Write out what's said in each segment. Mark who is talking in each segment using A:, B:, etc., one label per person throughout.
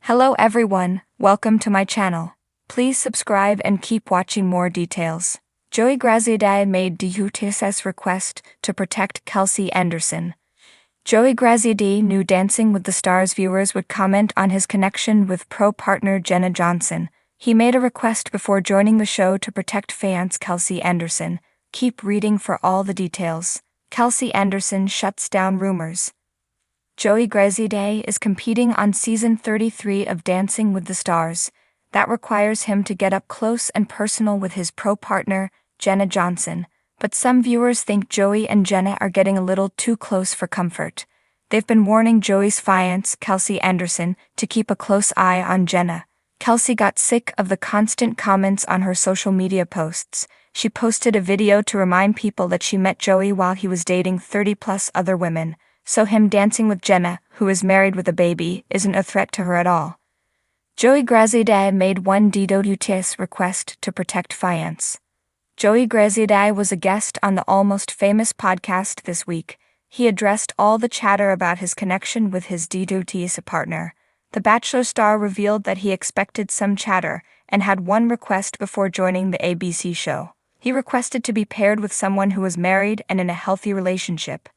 A: Hello everyone, welcome to my channel. Please subscribe and keep watching more details. Graziadei made DWTS request to protect Kelsey Anderson. Graziadei knew Dancing with the Stars viewers would comment on his connection with pro partner Jenna Johnson. He made a request before joining the show to protect fiance Kelsey Anderson. Keep reading for all the details. Kelsey Anderson shuts down rumors. Graziadei is competing on season 33 of Dancing with the Stars. That requires him to get up close and personal with his pro partner, Jenna Johnson. But some viewers think Joey and Jenna are getting a little too close for comfort. They've been warning Joey's fiance, Kelsey Anderson, to keep a close eye on Jenna. Kelsey got sick of the constant comments on her social media posts. She posted a video to remind people that she met Joey while he was dating 30+ other women. So him dancing with Jenna, who is married with a baby, isn't a threat to her at all. Graziadei made one DWTS request to protect fiance. Graziadei was a guest on the Almost Famous podcast this week. He addressed all the chatter about his connection with his DWTS partner. The Bachelor star revealed that he expected some chatter and had one request before joining the ABC show. He requested to be paired with someone who was married and in a healthy relationship.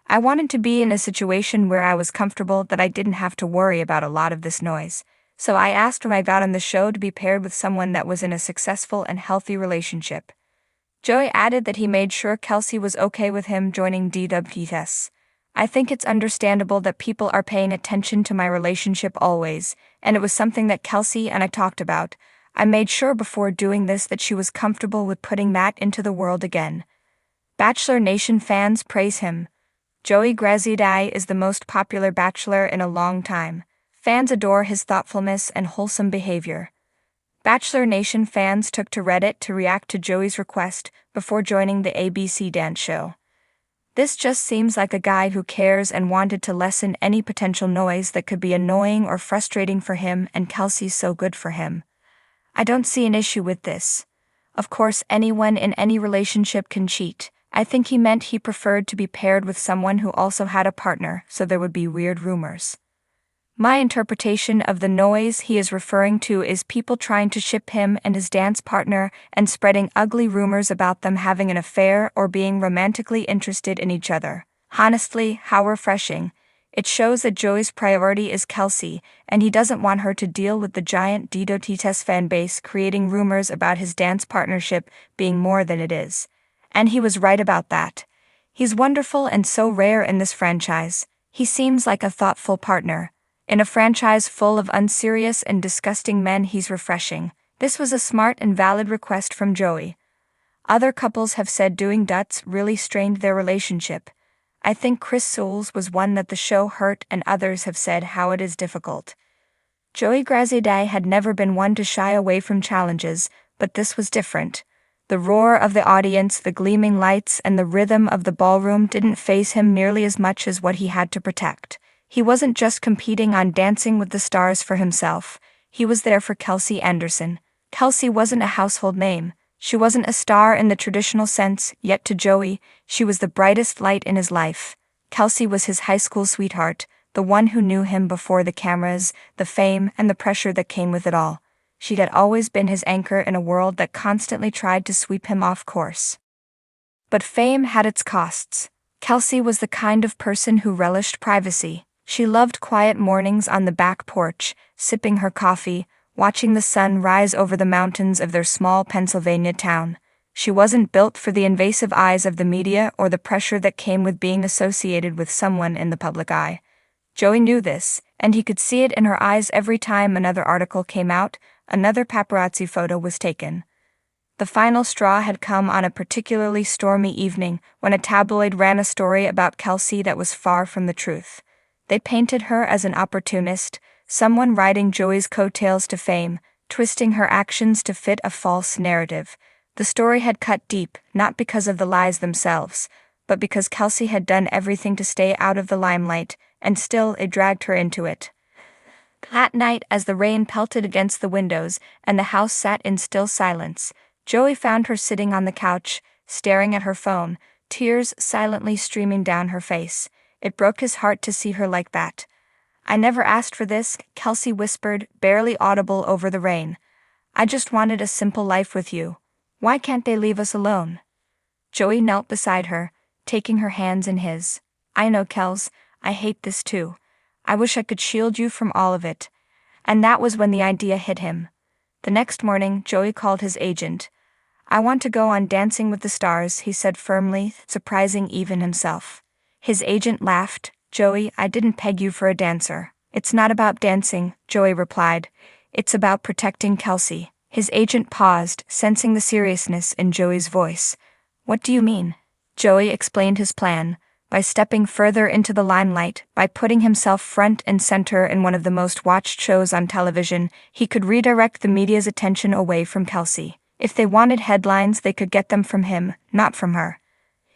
A: I wanted to be in a situation where I was comfortable that I didn't have to worry about a lot of this noise. So I asked when I got on the show to be paired with someone that was in a successful and healthy relationship. Joey added that he made sure Kelsey was okay with him joining DWTS. I think it's understandable that people are paying attention to my relationship always, and it was something that Kelsey and I talked about. I made sure before doing this that she was comfortable with putting that into the world again. Bachelor Nation fans praise him. Graziadei is the most popular Bachelor in a long time. Fans adore his thoughtfulness and wholesome behavior. Bachelor Nation fans took to Reddit to react to Joey's request before joining the ABC dance show. This just seems like a guy who cares and wanted to lessen any potential noise that could be annoying or frustrating for him, and Kelsey's so good for him. I don't see an issue with this. Of course, anyone in any relationship can cheat. I think he meant he preferred to be paired with someone who also had a partner, so there would be weird rumors. My interpretation of the noise he is referring to is people trying to ship him and his dance partner and spreading ugly rumors about them having an affair or being romantically interested in each other. Honestly, how refreshing. It shows that Joey's priority is Kelsey, and he doesn't want her to deal with the giant DWTS fanbase creating rumors about his dance partnership being more than it is. And he was right about that. He's wonderful and so rare in this franchise. He seems like a thoughtful partner. In a franchise full of unserious and disgusting men, he's refreshing. This was a smart and valid request from Joey. Other couples have said doing Duts really strained their relationship. I think Chris Soules was one that the show hurt, and others have said how it is difficult. Graziadei had never been one to shy away from challenges, but this was different. The roar of the audience, the gleaming lights, and the rhythm of the ballroom didn't faze him nearly as much as what he had to protect. He wasn't just competing on Dancing with the Stars for himself. He was there for Kelsey Anderson. Kelsey wasn't a household name. She wasn't a star in the traditional sense, yet to Joey, she was the brightest light in his life. Kelsey was his high school sweetheart, the one who knew him before the cameras, the fame, and the pressure that came with it all. She had always been his anchor in a world that constantly tried to sweep him off course. But fame had its costs. Kelsey was the kind of person who relished privacy. She loved quiet mornings on the back porch, sipping her coffee, watching the sun rise over the mountains of their small Pennsylvania town. She wasn't built for the invasive eyes of the media or the pressure that came with being associated with someone in the public eye. Joey knew this, and he could see it in her eyes every time another article came out, another paparazzi photo was taken. The final straw had come on a particularly stormy evening when a tabloid ran a story about Kelsey that was far from the truth. They painted her as an opportunist, someone riding Joey's coattails to fame, twisting her actions to fit a false narrative. The story had cut deep, not because of the lies themselves, but because Kelsey had done everything to stay out of the limelight, and still it dragged her into it. That night, as the rain pelted against the windows and the house sat in still silence, Joey found her sitting on the couch, staring at her phone, tears silently streaming down her face. It broke his heart to see her like that. "I never asked for this," Kelsey whispered, barely audible over the rain. "I just wanted a simple life with you. Why can't they leave us alone?" Joey knelt beside her, taking her hands in his. "I know, Kels, I hate this too. I wish I could shield you from all of it." And that was when the idea hit him. The next morning, Joey called his agent. "I want to go on Dancing with the Stars," he said firmly, surprising even himself. His agent laughed. "Joey, I didn't peg you for a dancer." "It's not about dancing," Joey replied. "It's about protecting Kelsey." His agent paused, sensing the seriousness in Joey's voice. "What do you mean?" Joey explained his plan. By stepping further into the limelight, by putting himself front and center in one of the most watched shows on television, he could redirect the media's attention away from Kelsey. If they wanted headlines, they could get them from him, not from her.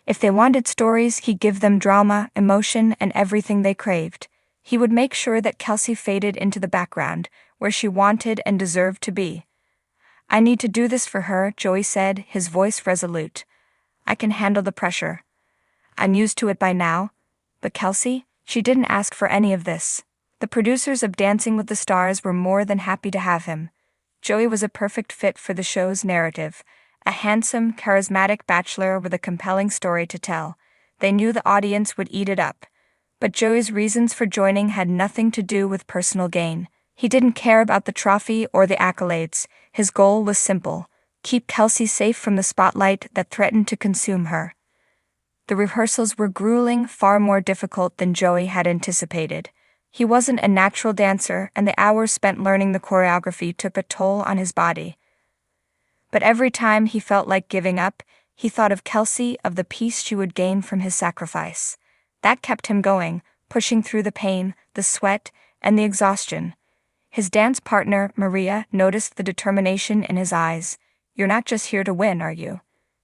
A: If they wanted stories, he'd give them drama, emotion, and everything they craved. He would make sure that Kelsey faded into the background, where she wanted and deserved to be. "I need to do this for her," Joey said, his voice resolute. "I can handle the pressure. I'm used to it by now." But Kelsey? She didn't ask for any of this. The producers of Dancing with the Stars were more than happy to have him. Joey was a perfect fit for the show's narrative. A handsome, charismatic bachelor with a compelling story to tell. They knew the audience would eat it up. But Joey's reasons for joining had nothing to do with personal gain. He didn't care about the trophy or the accolades. His goal was simple: keep Kelsey safe from the spotlight that threatened to consume her. The rehearsals were grueling, far more difficult than Joey had anticipated. He wasn't a natural dancer, and the hours spent learning the choreography took a toll on his body. But every time he felt like giving up, he thought of Kelsey, of the peace she would gain from his sacrifice. That kept him going, pushing through the pain, the sweat, and the exhaustion. His dance partner, Maria, noticed the determination in his eyes. "You're not just here to win, are you?"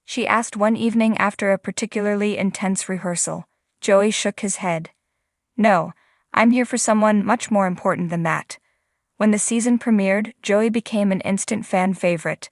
A: she asked one evening after a particularly intense rehearsal. Joey shook his head. "No, I'm here for someone much more important than that." When the season premiered, Joey became an instant fan favorite.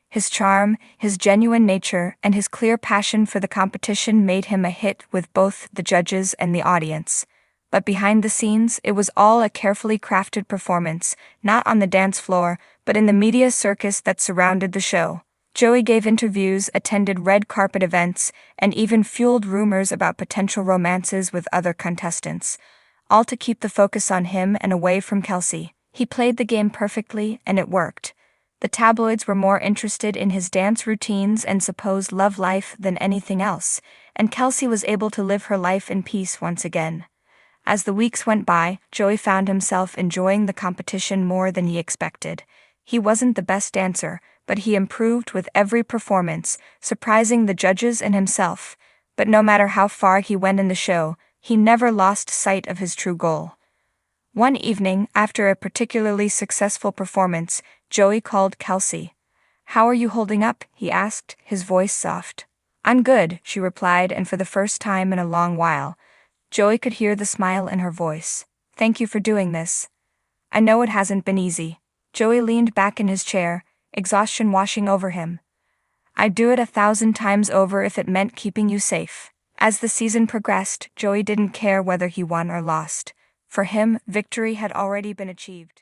A: His charm, his genuine nature, and his clear passion for the competition made him a hit with both the judges and the audience. But behind the scenes, it was all a carefully crafted performance, not on the dance floor, but in the media circus that surrounded the show. Joey gave interviews, attended red carpet events, and even fueled rumors about potential romances with other contestants, all to keep the focus on him and away from Kelsey. He played the game perfectly, and it worked. The tabloids were more interested in his dance routines and supposed love life than anything else, and Kelsey was able to live her life in peace once again. As the weeks went by, Joey found himself enjoying the competition more than he expected. He wasn't the best dancer, but he improved with every performance, surprising the judges and himself. But no matter how far he went in the show, he never lost sight of his true goal. One evening, after a particularly successful performance, Joey called Kelsey. "How are you holding up?" he asked, his voice soft. "I'm good," she replied, and for the first time in a long while, Joey could hear the smile in her voice. "Thank you for doing this. I know it hasn't been easy." Joey leaned back in his chair, exhaustion washing over him. "I'd do it 1,000 times over if it meant keeping you safe." As the season progressed, Joey didn't care whether he won or lost. For him, victory had already been achieved.